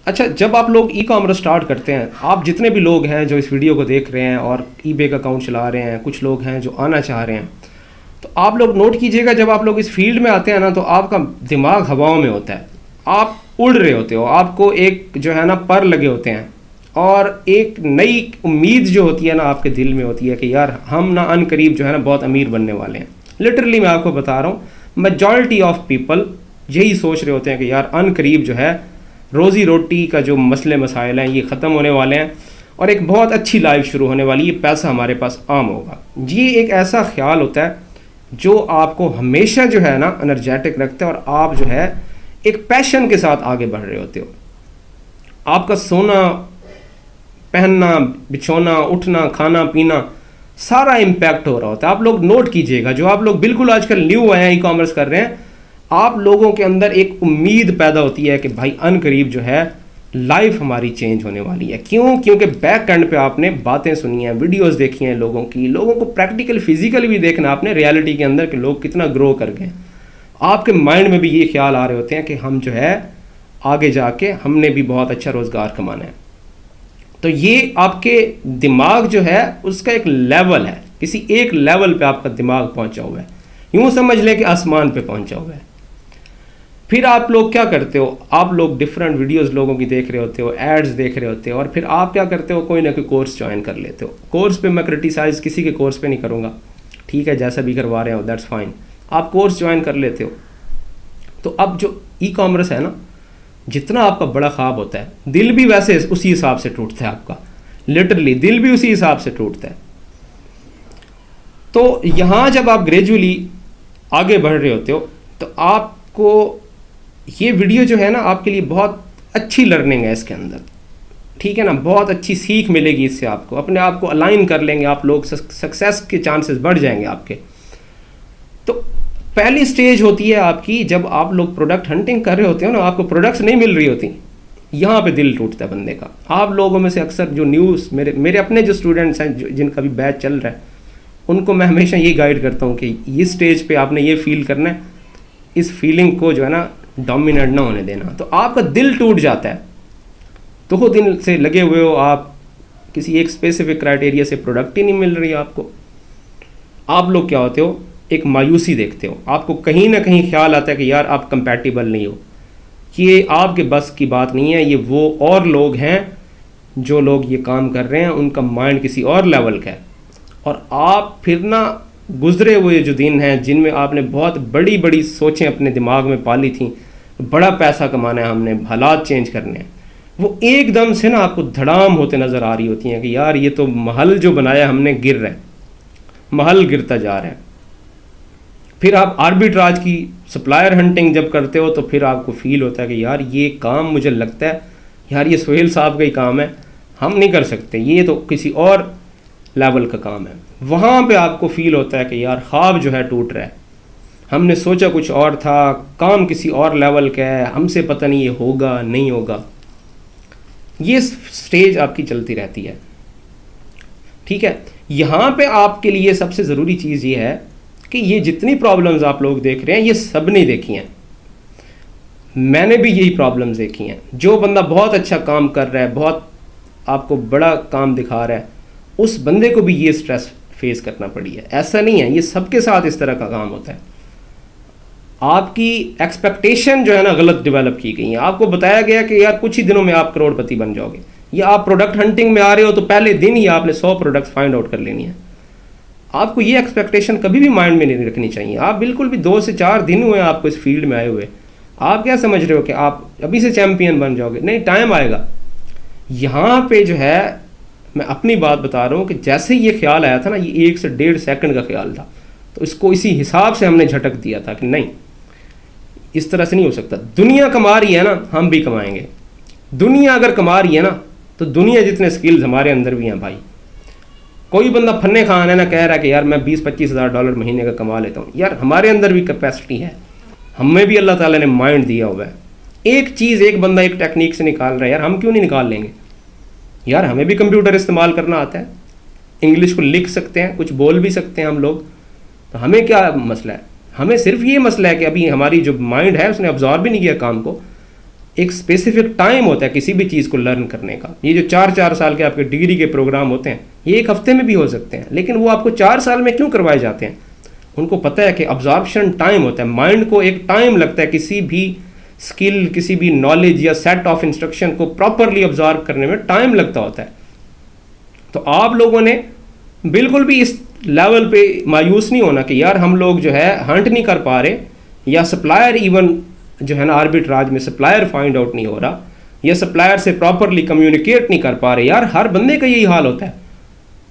अच्छा, जब आप लोग ई कॉमर्स स्टार्ट करते हैं, आप जितने भी लोग हैं जो इस वीडियो को देख रहे हैं और ईबे का अकाउंट चला रहे हैं, कुछ लोग हैं जो आना चाह रहे हैं, तो आप लोग नोट कीजिएगा, जब आप लोग इस फील्ड में आते हैं ना, तो आपका दिमाग हवाओं में होता है, आप उड़ रहे होते हो, आपको एक जो है ना पर लगे होते हैं, और एक नई उम्मीद जो होती है ना आपके दिल में होती है कि यार हम ना अनकरीब जो है ना बहुत अमीर बनने वाले हैं। लिटरली मैं आपको बता रहा हूँ, मेजॉरिटी ऑफ पीपल यही सोच रहे होते हैं कि यार अनकरीब जो है रोज़ी रोटी का जो मसले मसाइल हैं ये ख़त्म होने वाले हैं और एक बहुत अच्छी लाइफ शुरू होने वाली है, पैसा हमारे पास आम होगा। ये एक ऐसा ख्याल होता है जो आपको हमेशा जो है ना एनर्जेटिक रखता है और आप जो है एक पैशन के साथ आगे बढ़ रहे होते हो। आपका सोना, पहनना, बिछोना, उठना, खाना पीना सारा इम्पैक्ट हो रहा होता है। आप लोग नोट कीजिएगा, जो आप लोग बिल्कुल आजकल न्यू आए हैं, ई कॉमर्स कर रहे हैं, आप लोगों के अंदर एक उम्मीद पैदा होती है कि भाई अनकरीब जो है लाइफ हमारी चेंज होने वाली है। क्यों? क्योंकि बैक एंड पे आपने बातें सुनी हैं, वीडियोस देखी हैं लोगों की, लोगों को प्रैक्टिकल फिजिकली भी देखना आपने रियलिटी के अंदर कि लोग कितना ग्रो कर गए। आपके माइंड में भी ये ख्याल आ रहे होते हैं कि हम जो है आगे जाके हमने भी बहुत अच्छा रोज़गार कमाना है। तो ये आपके दिमाग जो है उसका एक लेवल है, किसी एक लेवल पे आपका दिमाग पहुंचा हुआ है, यूं समझ लें कि आसमान पे पहुंचा हुआ है। फिर आप लोग क्या करते हो, आप लोग डिफरेंट वीडियोस लोगों की देख रहे होते हो, एड्स देख रहे होते हो, और फिर आप क्या करते हो, कोई ना कोई कोर्स ज्वाइन कर लेते हो। कोर्स पे मैं क्रिटिसाइज किसी के कोर्स पे नहीं करूँगा, ठीक है, जैसा भी करवा रहे हो दैट्स फाइन, आप कोर्स ज्वाइन कर लेते हो। तो अब जो ई कॉमर्स है ना, जितना आपका बड़ा ख्वाब होता है, दिल भी वैसे उसी हिसाब से टूटता है आपका, लिटरली दिल भी उसी हिसाब से टूटता है। तो यहाँ जब आप ग्रेजुअली आगे बढ़ रहे होते हो तो आपको ये वीडियो जो है ना आपके लिए बहुत अच्छी लर्निंग है इसके अंदर, ठीक है ना, बहुत अच्छी सीख मिलेगी इससे, आपको अपने आप को अलाइन कर लेंगे आप लोग, सक्सेस के चांसेस बढ़ जाएंगे आपके। तो पहली स्टेज होती है आपकी जब आप लोग प्रोडक्ट हंटिंग कर रहे होते हो ना, आपको प्रोडक्ट्स नहीं मिल रही होती, यहाँ पे दिल टूटता है बंदे का। आप लोगों में से अक्सर जो न्यूज़ मेरे अपने जो स्टूडेंट्स हैं जिनका भी बैच चल रहा है, उनको मैं हमेशा ये गाइड करता हूँ कि इस स्टेज पे आपने ये फील करना है, इस फीलिंग को जो है ना डोमिनेट ना होने देना। तो आपका दिल टूट जाता है, 2 दिन से लगे हुए हो आप, किसी एक स्पेसिफिक क्राइटेरिया से प्रोडक्ट ही नहीं मिल रही आपको। आप लोग क्या होते हो, एक मायूसी देखते हो, आपको कहीं ना कहीं ख्याल आता है कि यार आप कंपैटिबल नहीं हो, कि ये आपके बस की बात नहीं है, ये वो और लोग हैं जो लोग ये काम कर रहे हैं, उनका माइंड किसी और लेवल का है। और आप फिर ना गुजरे हुए जो दिन हैं जिनमें आपने बहुत बड़ी बड़ी सोचें अपने दिमाग में पाली थी, बड़ा पैसा कमाना है हमने, हालात चेंज करने हैं, वो एकदम से ना आपको धड़ाम होते नज़र आ रही होती हैं कि यार ये तो महल जो बनाया हमने गिर रहा है, महल गिरता जा रहा है। फिर आप आर्बिट्राज की सप्लायर हंटिंग जब करते हो तो फिर आपको फील होता है कि यार ये काम मुझे लगता है यार ये सोहेल साहब का ही काम है, हम नहीं कर सकते, ये तो किसी और लेवल का काम है। वहाँ पे आपको फील होता है कि यार ख्वाब जो है टूट रहा है, हमने सोचा कुछ और था, काम किसी और लेवल का है, हमसे पता नहीं ये होगा नहीं होगा। ये स्टेज आपकी चलती रहती है, ठीक है। यहाँ पे आपके लिए सबसे ज़रूरी चीज़ ये है कि ये जितनी प्रॉब्लम्स आप लोग देख रहे हैं ये सब नहीं देखी हैं, मैंने भी यही प्रॉब्लम्स देखी हैं। जो बंदा बहुत अच्छा काम कर रहा है, बहुत आपको बड़ा काम दिखा रहा है, उस बंदे को भी ये स्ट्रेस फेस करना पड़ी है। ऐसा नहीं है, ये सबके साथ इस तरह का काम होता है। आपकी एक्सपेक्टेशन जो है ना गलत डेवलप की गई है, आपको बताया गया कि यार कुछ ही दिनों में आप करोड़पति बन जाओगे, या आप प्रोडक्ट हंटिंग में आ रहे हो तो पहले दिन ही आपने 100 प्रोडक्ट्स फाइंड आउट कर लेनी है। आपको ये एक्सपेक्टेशन कभी भी माइंड में नहीं रखनी चाहिए। आप बिल्कुल भी 2 से 4 दिन हुए आपको इस फील्ड में आए हुए, आप क्या समझ रहे हो कि आप अभी से चैम्पियन बन जाओगे? नहीं, टाइम आएगा। यहाँ पे जो है मैं अपनी बात बता रहा हूँ कि जैसे ये ख्याल आया था ना, ये 1 से 1.5 सेकंड का ख्याल था, तो इसको इसी हिसाब से हमने झटक दिया था कि नहीं, इस तरह से नहीं हो सकता। दुनिया कमा रही है ना, हम भी कमाएंगे। दुनिया अगर कमा रही है ना, तो दुनिया जितने स्किल्स हमारे अंदर भी हैं भाई। कोई बंदा फन्ने खान है ना, कह रहा है कि यार मैं 20-25 हज़ार डॉलर महीने का कमा लेता हूँ, यार हमारे अंदर भी कैपेसिटी है, हमें भी अल्लाह ताला ने माइंड दिया हुआ है। एक चीज़ एक बंदा एक टेक्निक से निकाल रहा है, यार हम क्यों नहीं निकाल लेंगे? यार हमें भी कंप्यूटर इस्तेमाल करना आता है, इंग्लिश को लिख सकते हैं, कुछ बोल भी सकते हैं हम लोग, तो हमें क्या मसला है? हमें सिर्फ ये मसला है कि अभी हमारी जो माइंड है उसने अब्जॉर्ब भी नहीं किया काम को, एक स्पेसिफिक टाइम होता है किसी भी चीज़ को लर्न करने का। ये जो 4-4 साल के आपके डिग्री के प्रोग्राम होते हैं ये एक हफ्ते में भी हो सकते हैं, लेकिन वो आपको 4 साल में क्यों करवाए जाते हैं? उनको पता है कि अब्जॉर्प्शन टाइम होता है, माइंड को एक टाइम लगता है किसी भी स्किल, किसी भी नॉलेज या सेट ऑफ इंस्ट्रक्शन को प्रॉपरली ऑब्जॉर्व करने में टाइम लगता होता है। तो आप लोगों ने बिल्कुल भी इस लेवल पे मायूस नहीं होना कि यार हम लोग जो है हंट नहीं कर पा रहे, या सप्लायर इवन जो है ना आर्बिट्राज में सप्लायर फाइंड आउट नहीं हो रहा, या सप्लायर से प्रॉपरली कम्युनिकेट नहीं कर पा रहे। यार हर बंदे का यही हाल होता है।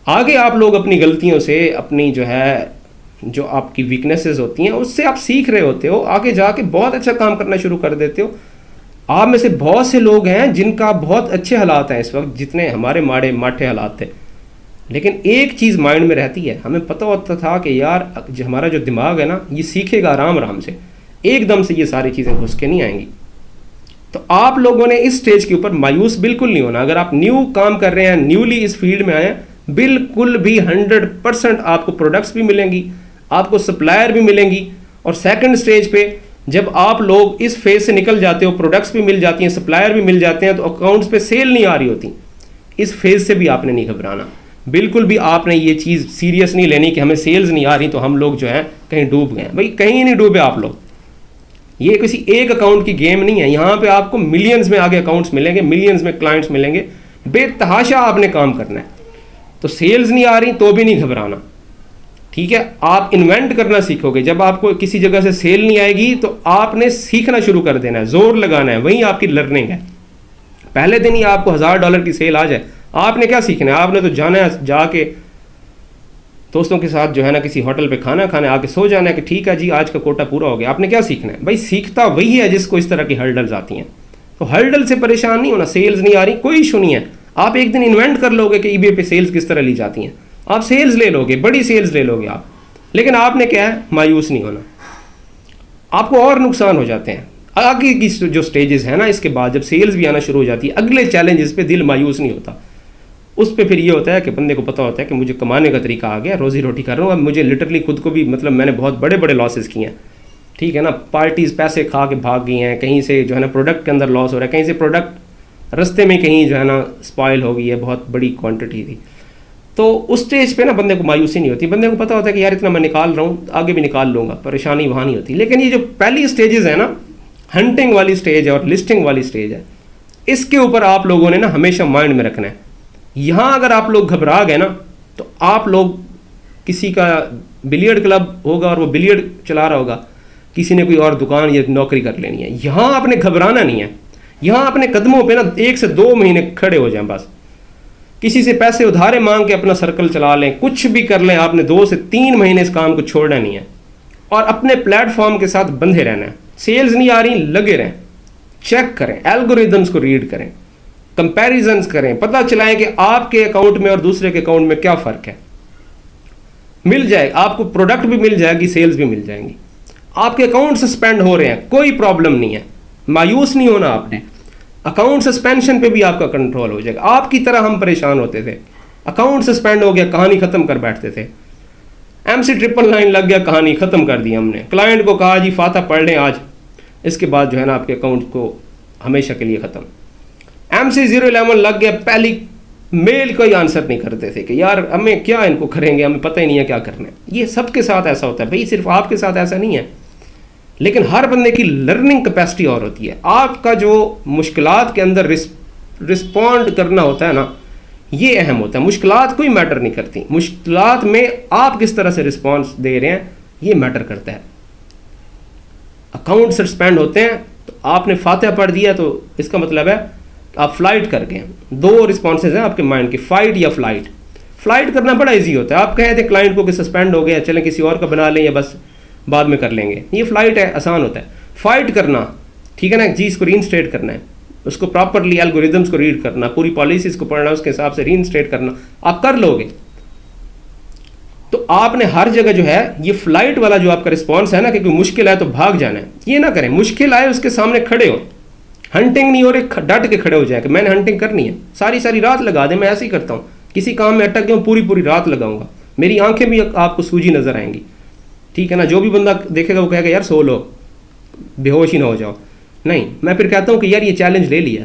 आगे आप लोग अपनी गलतियों से, अपनी जो है जो आपकी वीकनेसेस होती हैं उससे आप सीख रहे होते हो, आगे जाके बहुत अच्छा काम करना शुरू कर देते हो। आप में से बहुत से लोग हैं जिनका बहुत अच्छे हालात हैं इस वक्त, जितने हमारे माड़े माठे हालात थे, लेकिन एक चीज़ माइंड में रहती है, हमें पता होता था कि यार हमारा जो दिमाग है ना ये सीखेगा आराम आराम से, एकदम से ये सारी चीज़ें घुस के नहीं आएंगी। तो आप लोगों ने इस स्टेज के ऊपर मायूस बिल्कुल नहीं होना। अगर आप न्यू काम कर रहे हैं, न्यूली इस फील्ड में आए हैं, बिल्कुल भी 100% आपको प्रोडक्ट्स भी मिलेंगी, आपको सप्लायर भी मिलेंगी। और सेकंड स्टेज पे जब आप लोग इस फेज से निकल जाते हो, प्रोडक्ट्स भी मिल जाती हैं, सप्लायर भी मिल जाते हैं, तो अकाउंट्स पे सेल नहीं आ रही होती, इस फेज से भी आपने नहीं घबराना। बिल्कुल भी आपने ये चीज़ सीरियस नहीं लेनी कि हमें सेल्स नहीं आ रही तो हम लोग जो है कहीं डूब गए। भाई कहीं नहीं डूबे आप लोग, ये किसी एक अकाउंट की गेम नहीं है। यहाँ पे आपको मिलियंस में आगे अकाउंट्स मिलेंगे, मिलियंस में क्लाइंट्स मिलेंगे, बेतहाशा आपने काम करना है। तो सेल्स नहीं आ रही तो भी नहीं घबराना, ठीक है। आप इन्वेंट करना सीखोगे, जब आपको किसी जगह से सेल नहीं आएगी तो आपने सीखना शुरू कर देना है, जोर लगाना है, वहीं आपकी लर्निंग है। पहले दिन ही आपको $1000 की सेल आ जाए, आपने क्या सीखना है? आपने तो जाना है जाके दोस्तों के साथ जो है ना किसी होटल पे खाना खाने, आके सो जाना है कि ठीक है जी आज का कोटा पूरा हो गया। आपने क्या सीखना है? भाई सीखता वही है जिसको इस तरह की हर्डल्स आती हैं। तो हर्डल से परेशान नहीं होना, सेल्स नहीं आ रही कोई इशू नहीं है। आप एक दिन इन्वेंट कर लोगे कि ईबे पे सेल्स किस तरह ली जाती हैं, आप सेल्स ले लोगे, बड़ी सेल्स ले लोगे आप। लेकिन आपने क्या है, मायूस नहीं होना। आपको और नुकसान हो जाते हैं आगे की जो स्टेजेस है ना, इसके बाद जब सेल्स भी आना शुरू हो जाती है, अगले चैलेंजेस पे दिल मायूस नहीं होता। उस पर फिर ये होता है कि बंदे को पता होता है कि मुझे कमाने का तरीका आ गया, रोज़ी रोटी कर रहा हूँ। अब मुझे लिटरली खुद को भी, मतलब मैंने बहुत बड़े बड़े लॉसेस किए हैं, ठीक है ना। पार्टीज़ पैसे खा के भाग गई हैं, कहीं से जो है ना प्रोडक्ट के अंदर लॉस हो रहा है, कहीं से प्रोडक्ट रास्ते में कहीं जो है ना स्पॉइल हो गई है, बहुत बड़ी क्वांटिटी थी। तो उस स्टेज पे ना बंदे को मायूसी नहीं होती, बंदे को पता होता है कि यार इतना मैं निकाल रहा हूँ, आगे भी निकाल लूँगा, परेशानी वहाँ नहीं होती। लेकिन ये जो पहली स्टेजेस है ना, हंटिंग वाली स्टेज है और लिस्टिंग वाली स्टेज है, इसके ऊपर आप लोगों ने ना हमेशा माइंड में रखना है। यहाँ अगर आप लोग घबरा गए ना, तो आप लोग, किसी का बिलियर्ड क्लब होगा और वो बिलियर्ड चला रहा होगा, किसी ने कोई और दुकान या नौकरी कर लेनी है, यहाँ आपने घबराना नहीं है। यहाँ अपने कदमों पे ना 1 से 2 महीने खड़े हो जाएं बस। किसी से पैसे उधारे मांग के अपना सर्कल चला लें, कुछ भी कर लें, आपने 2 से 3 महीने इस काम को छोड़ना नहीं है और अपने प्लेटफॉर्म के साथ बंधे रहना है। सेल्स नहीं आ रही, लगे रहें, चेक करें, एल्गोरिदम्स को रीड करें, कंपैरिजंस करें, पता चलाएं कि आपके अकाउंट में और दूसरे के अकाउंट में क्या फ़र्क है। मिल जाए आपको, प्रोडक्ट भी मिल जाएगी, सेल्स भी मिल जाएंगी। आपके अकाउंट सस्पेंड हो रहे हैं, कोई प्रॉब्लम नहीं है, मायूस नहीं होना आपने। अकाउंट सस्पेंशन पे भी आपका कंट्रोल हो जाएगा। आपकी तरह हम परेशान होते थे, अकाउंट सस्पेंड हो गया, कहानी ख़त्म कर बैठते थे। MC999 लग गया, कहानी ख़त्म कर दी हमने। क्लाइंट को कहा जी फाता पढ़ लें आज, इसके बाद जो है ना आपके अकाउंट को हमेशा के लिए ख़त्म। MC011 लग गया, पहली मेल कोई आंसर नहीं करते थे कि यार हमें क्या, इनको करेंगे, हमें पता ही नहीं है क्या करना है। ये सबके साथ ऐसा होता है भाई, सिर्फ आपके साथ ऐसा नहीं है। लेकिन हर बंदे की लर्निंग कैपेसिटी और होती है। आपका जो मुश्किलात के अंदर रिस्पॉन्ड करना होता है ना, ये अहम होता है। मुश्किलात कोई मैटर नहीं करती, मुश्किलात में आप किस तरह से रिस्पॉन्स दे रहे हैं ये मैटर करता है। अकाउंट सस्पेंड होते हैं तो आपने फातिहा पढ़ दिया, तो इसका मतलब है आप फ्लाइट कर गए। 2 रिस्पॉन्सेज हैं आपके माइंड के, फाइट या फ्लाइट। फ्लाइट करना बड़ा इजी होता है। आप कहे थे क्लाइंट को कि सस्पेंड हो गया, चलें किसी और का बना लें या बस बाद में कर लेंगे, ये फ्लाइट है, आसान होता है। फाइट करना, ठीक है ना जी, इसको रीइंस्टेट करना है, उसको प्रॉपरली एल्गोरिदम्स को रीड करना, पूरी पॉलिसीज को पढ़ना, उसके हिसाब से रीइंस्टेट करना, आप कर लोगे। तो आपने हर जगह जो है ये फ्लाइट वाला जो आपका रिस्पॉन्स है ना, कि कोई मुश्किल आए तो भाग जाना है, ये ना करें। मुश्किल आए उसके सामने खड़े हो, हंटिंग नहीं हो रही, डट के खड़े हो जाए कि मैंने हंटिंग करनी है, सारी सारी रात लगा दे। मैं ऐसे ही करता हूँ, किसी काम में अटक गया पूरी पूरी रात लगाऊंगा, मेरी आंखें भी आपको सूजी नजर आएंगी, ठीक है ना। जो भी बंदा देखेगा वो कहेगा यार सो लो, बेहोश ही ना हो जाओ। नहीं, मैं फिर कहता हूँ कि यार ये चैलेंज ले लिया।